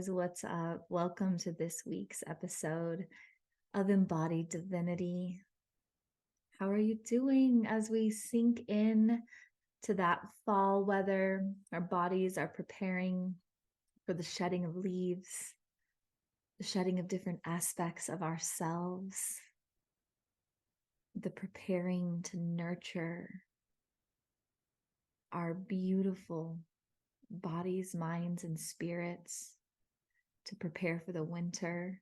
guys, what's up? Welcome to this week's episode of Embodied Divinity. How are you doing as we sink in to that fall weather? Our bodies are preparing for the shedding of leaves, the shedding of different aspects of ourselves, the preparing to nurture our beautiful bodies, minds, and spirits to prepare for the winter.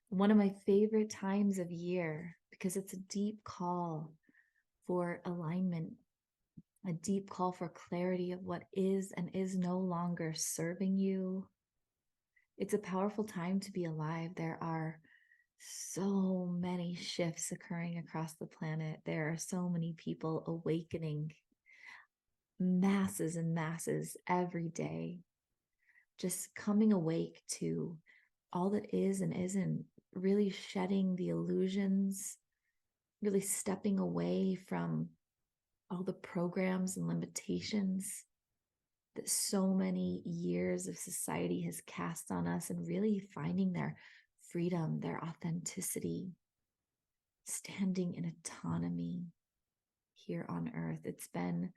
One of my favorite times of year because it's a deep call for alignment, a deep call for clarity of what is and is no longer serving you. It's a powerful time to be alive. There are so many shifts occurring across the planet. There are so many people awakening, masses and masses every day, just coming awake to all that is and isn't, really shedding the illusions, really stepping away from all the programs and limitations that so many years of society has cast on us, and really finding their freedom, their authenticity, standing in autonomy here on earth. It's been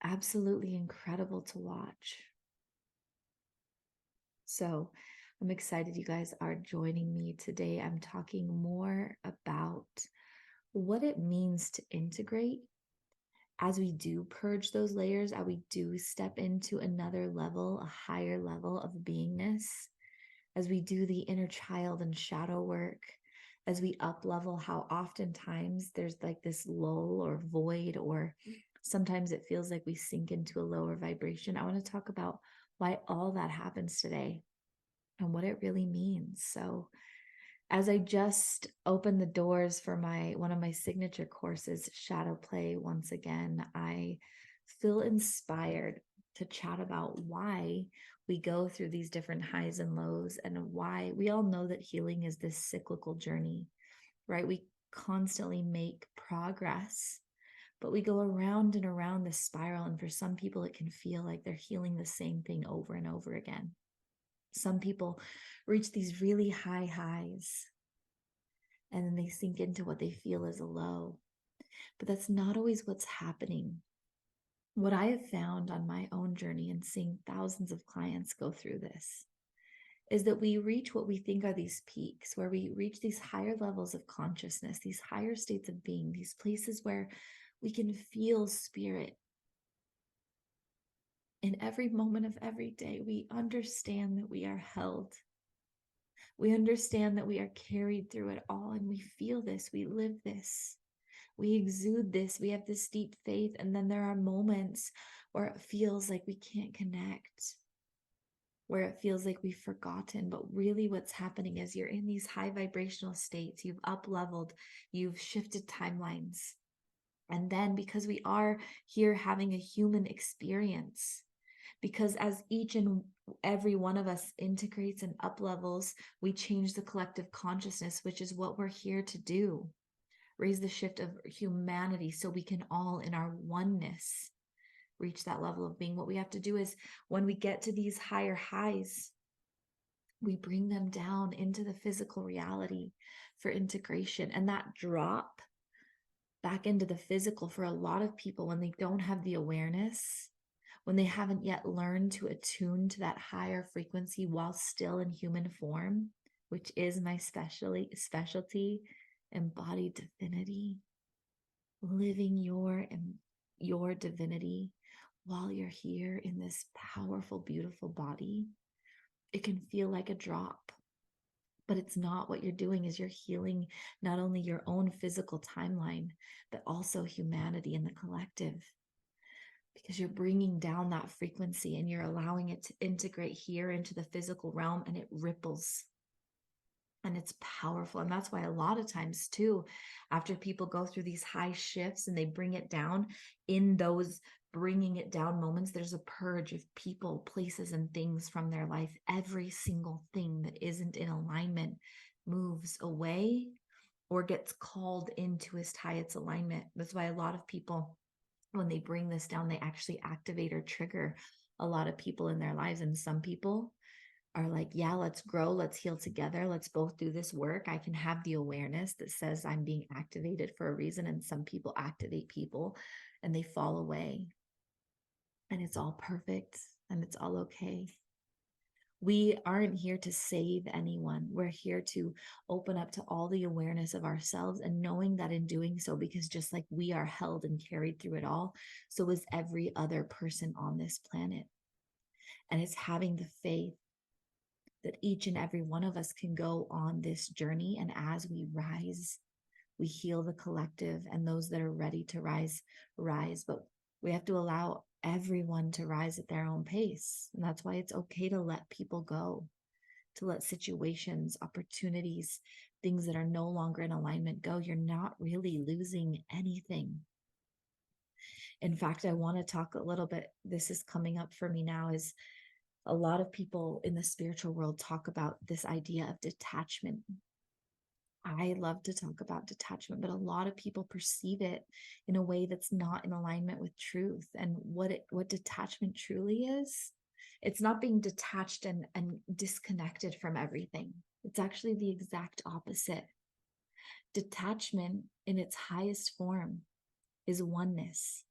absolutely incredible to watch. So I'm excited you guys are joining me today. I'm talking more about what it means to integrate as we do purge those layers, as we do step into another level, a higher level of beingness, as we do the inner child and shadow work, as we up level, how oftentimes there's like this lull or void, or sometimes it feels like we sink into a lower vibration. I want to talk about why all that happens today and what it really means. So as I just opened the doors for one of my signature courses, Shadow Play, once again, I feel inspired to chat about why we go through these different highs and lows, and why we all know that healing is this cyclical journey, right? We constantly make progress, but we go around and around this spiral. And for some people, it can feel like they're healing the same thing over and over again. Some people reach these really high highs, and then they sink into what they feel is a low. But that's not always what's happening. What I have found on my own journey, and seeing thousands of clients go through this, is that we reach what we think are these peaks, where we reach these higher levels of consciousness, these higher states of being, these places where we can feel spirit. In every moment of every day, we understand that we are held. We understand that we are carried through it all, and we feel this, we live this, we exude this, we have this deep faith. And then there are moments where it feels like we can't connect, where it feels like we've forgotten. But really what's happening is you're in these high vibrational states, you've up leveled, you've shifted timelines. And then because we are here having a human experience, because as each and every one of us integrates and up levels, we change the collective consciousness, which is what we're here to do. Raise the shift of humanity so we can all, in our oneness, reach that level of being. What we have to do is, when we get to these higher highs, we bring them down into the physical reality for integration. And that drop back into the physical, for a lot of people, when they don't have the awareness, when they haven't yet learned to attune to that higher frequency while still in human form, which is my specialty, embodied divinity, living your divinity while you're here in this powerful, beautiful body, it can feel like a drop. But it's not. What you're doing is you're healing not only your own physical timeline, but also humanity and the collective, because you're bringing down that frequency and you're allowing it to integrate here into the physical realm, and it ripples. And it's powerful. And that's why a lot of times too, after people go through these high shifts and they bring it down, in those bringing it down moments, there's a purge of people, places, and things from their life. Every single thing that isn't in alignment moves away or gets called into its highest alignment. That's why a lot of people, when they bring this down, they actually activate or trigger a lot of people in their lives. And some people, are like, yeah, let's grow, let's heal together, let's both do this work. I can have the awareness that says I'm being activated for a reason. And some people activate people and they fall away. And it's all perfect and it's all okay. We aren't here to save anyone. We're here to open up to all the awareness of ourselves and knowing that in doing so, because just like we are held and carried through it all, so is every other person on this planet. And it's having the faith that each and every one of us can go on this journey. And as we rise, we heal the collective, and those that are ready to rise, rise. But we have to allow everyone to rise at their own pace. And that's why it's okay to let people go, to let situations, opportunities, things that are no longer in alignment go. You're not really losing anything. In fact, I want to talk a little bit, this is coming up for me now, is a lot of people in the spiritual world talk about this idea of detachment. I love to talk about detachment, but a lot of people perceive it in a way that's not in alignment with truth. And what detachment truly is, it's not being detached and disconnected from everything. It's actually the exact opposite. Detachment in its highest form is oneness.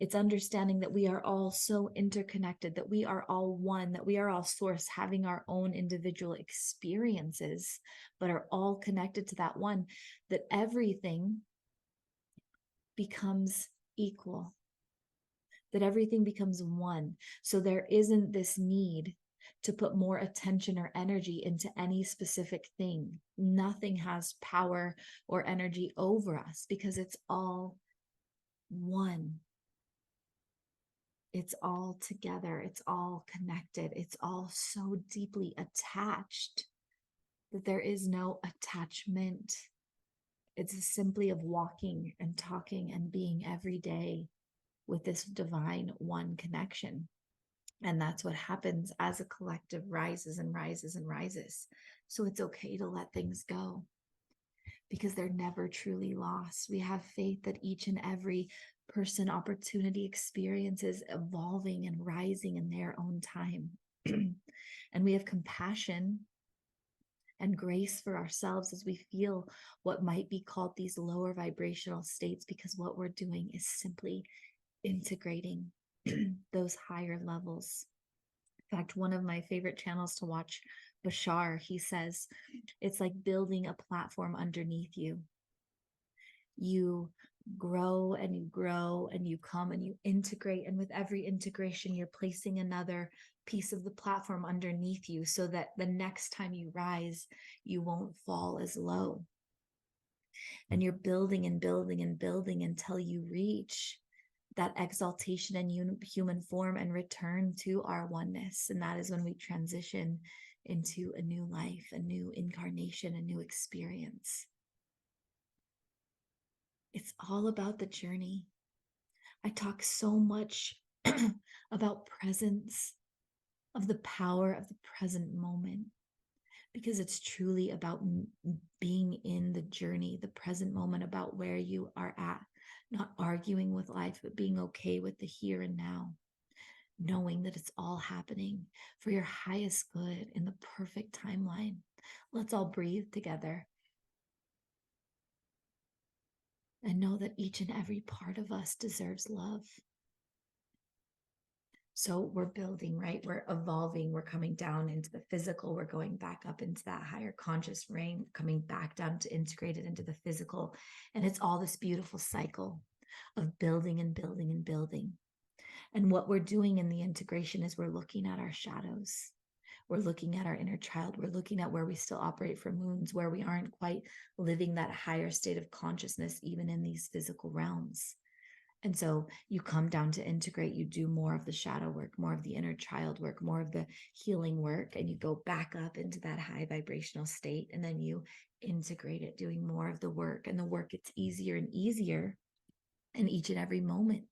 It's understanding that we are all so interconnected, that we are all one, that we are all source, having our own individual experiences, but are all connected to that one, that everything becomes equal, that everything becomes one. So there isn't this need to put more attention or energy into any specific thing. Nothing has power or energy over us because it's all one. It's all together. It's all connected. It's all so deeply attached that there is no attachment. It's simply of walking and talking and being every day with this divine one connection. And that's what happens as a collective rises and rises and rises. So it's okay to let things go because they're never truly lost. We have faith that each and every person, opportunity, experiences evolving and rising in their own time. And we have compassion and grace for ourselves as we feel what might be called these lower vibrational states, because what we're doing is simply integrating those higher levels. In fact, one of my favorite channels to watch, Bashar, he says, it's like building a platform underneath you. You grow and you grow and you come and you integrate. And with every integration, you're placing another piece of the platform underneath you so that the next time you rise, you won't fall as low. And you're building and building and building until you reach that exaltation and human form and return to our oneness. And that is when we transition into a new life, a new incarnation, a new experience. It's all about the journey. I talk so much about presence, of the power of the present moment, because it's truly about being in the journey, the present moment, about where you are at, not arguing with life, but being okay with the here and now, knowing that it's all happening for your highest good in the perfect timeline. Let's all breathe together and know that each and every part of us deserves love. So we're building, right? We're evolving. We're coming down into the physical. We're going back up into that higher conscious realm, coming back down to integrate it into the physical. And it's all this beautiful cycle of building and building and building. And what we're doing in the integration is we're looking at our shadows. We're looking at our inner child. We're looking at where we still operate from wounds, where we aren't quite living that higher state of consciousness, even in these physical realms. And so you come down to integrate, you do more of the shadow work, more of the inner child work, more of the healing work, and you go back up into that high vibrational state. And then you integrate it, doing more of the work. And the work gets easier and easier in each and every moment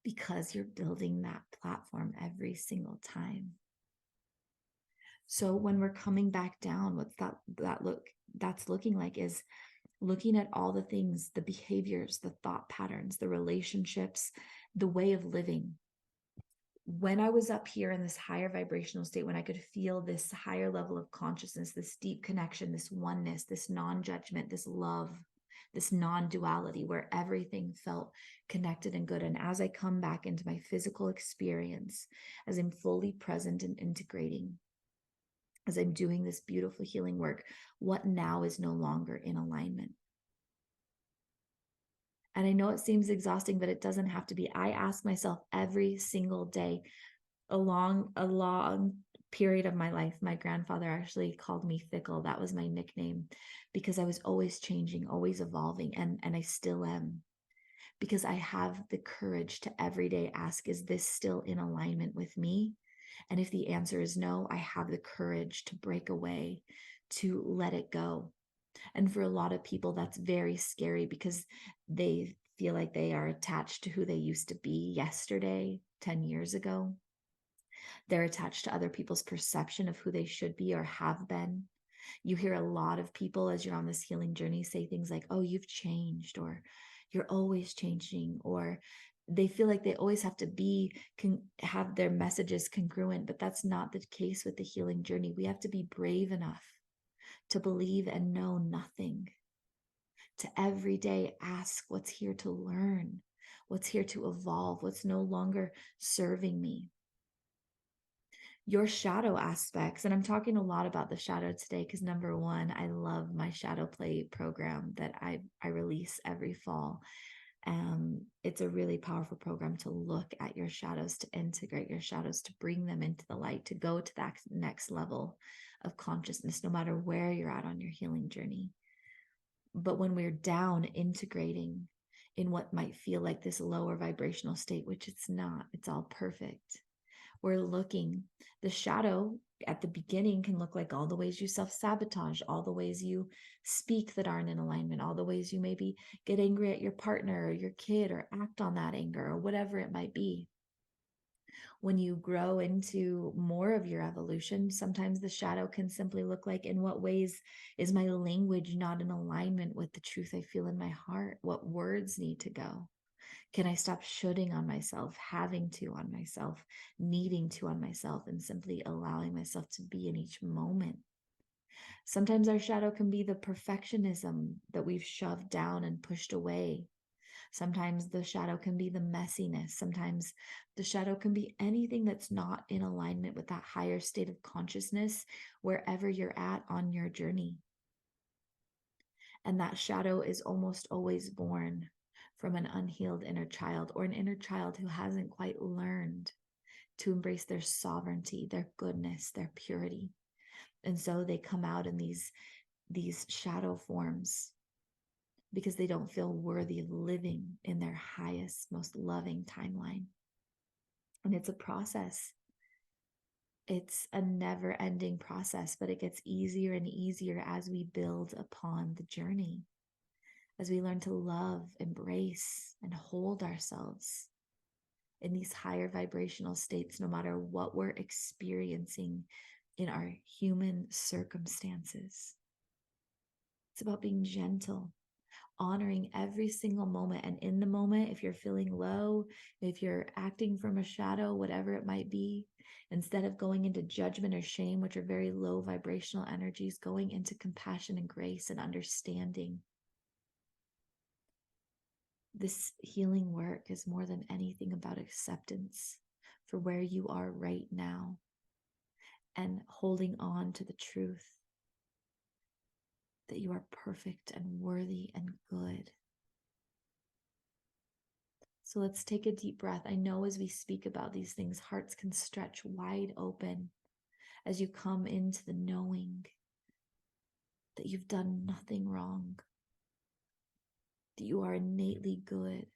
because you're building that platform every single time. So when we're coming back down, what's that's looking like is looking at all the things, the behaviors, the thought patterns, the relationships, the way of living when I was up here in this higher vibrational state, when I could feel this higher level of consciousness, this deep connection, this oneness, this non-judgment, this love, this non-duality, where everything felt connected and good. And as I come back into my physical experience, as I'm fully present and integrating, as I'm doing this beautiful healing work, what now is no longer in alignment? And I know it seems exhausting, but it doesn't have to be. I ask myself every single day, a long period of my life. My grandfather actually called me fickle. That was my nickname, because I was always changing, always evolving, and I still am, because I have the courage to every day ask, is this still in alignment with me? And if the answer is no, I have the courage to break away, to let it go. And for a lot of people, that's very scary, because they feel like they are attached to who they used to be yesterday, 10 years ago. They're attached to other people's perception of who they should be or have been. You hear a lot of people as you're on this healing journey say things like, oh, you've changed, or you're always changing, or they feel like they always have to be, have their messages congruent. But that's not the case with the healing journey. We have to be brave enough to believe and know nothing, to every day ask what's here to learn, what's here to evolve, what's no longer serving me. Your shadow aspects, and I'm talking a lot about the shadow today because, number one, I love my shadow play program that I release every fall. It's a really powerful program to look at your shadows, to integrate your shadows, to bring them into the light, to go to that next level of consciousness, no matter where you're at on your healing journey. But when we're down, integrating in what might feel like this lower vibrational state, which it's not, it's all perfect. We're looking, the shadow at the beginning can look like all the ways you self-sabotage, all the ways you speak that aren't in alignment, all the ways you maybe get angry at your partner or your kid, or act on that anger, or whatever it might be. When you grow into more of your evolution, sometimes the shadow can simply look like, in what ways is my language not in alignment with the truth I feel in my heart? What words need to go? Can I stop shoulding on myself, having to on myself, needing to on myself, and simply allowing myself to be in each moment? Sometimes our shadow can be the perfectionism that we've shoved down and pushed away. Sometimes the shadow can be the messiness. Sometimes the shadow can be anything that's not in alignment with that higher state of consciousness, wherever you're at on your journey. And that shadow is almost always born from an unhealed inner child, or an inner child who hasn't quite learned to embrace their sovereignty, their goodness, their purity. And so they come out in these shadow forms, because they don't feel worthy of living in their highest, most loving timeline. And it's a process. It's a never-ending process, but it gets easier and easier as we build upon the journey, as we learn to love, embrace, and hold ourselves in these higher vibrational states, no matter what we're experiencing in our human circumstances. It's about being gentle, honoring every single moment. And in the moment, if you're feeling low, if you're acting from a shadow, whatever it might be, instead of going into judgment or shame, which are very low vibrational energies, going into compassion and grace and understanding. This healing work is more than anything about acceptance for where you are right now, and holding on to the truth that you are perfect and worthy and good. So let's take a deep breath. I know as we speak about these things, hearts can stretch wide open as you come into the knowing that you've done nothing wrong, that you are innately good,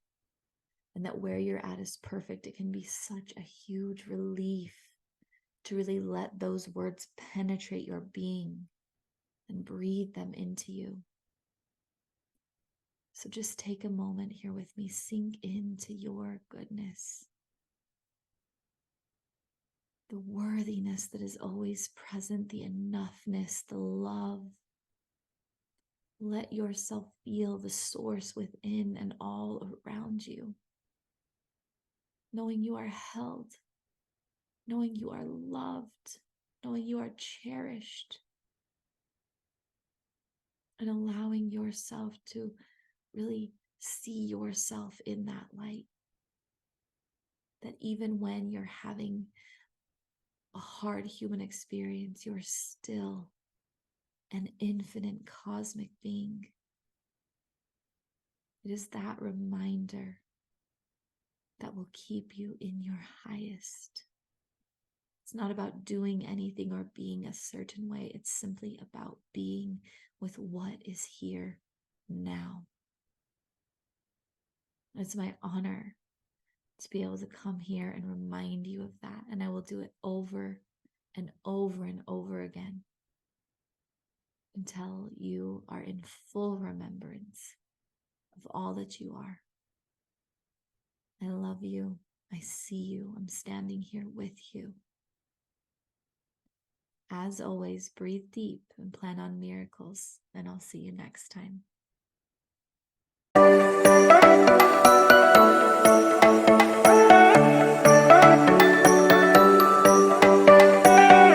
and that where you're at is perfect. It can be such a huge relief to really let those words penetrate your being and breathe them into you. So just take a moment here with me, sink into your goodness, the worthiness that is always present, the enoughness, the love. Let yourself feel the source within and all around you, knowing you are held, knowing you are loved, knowing you are cherished, and allowing yourself to really see yourself in that light. That even when you're having a hard human experience, you're still an infinite cosmic being. It is that reminder that will keep you in your highest. It's not about doing anything or being a certain way. It's simply about being with what is here now. It's my honor to be able to come here and remind you of that. And I will do it over and over and over again until you are in full remembrance of all that you are. I love you. I see you. I'm standing here with you. As always, breathe deep and plan on miracles, and I'll see you next time.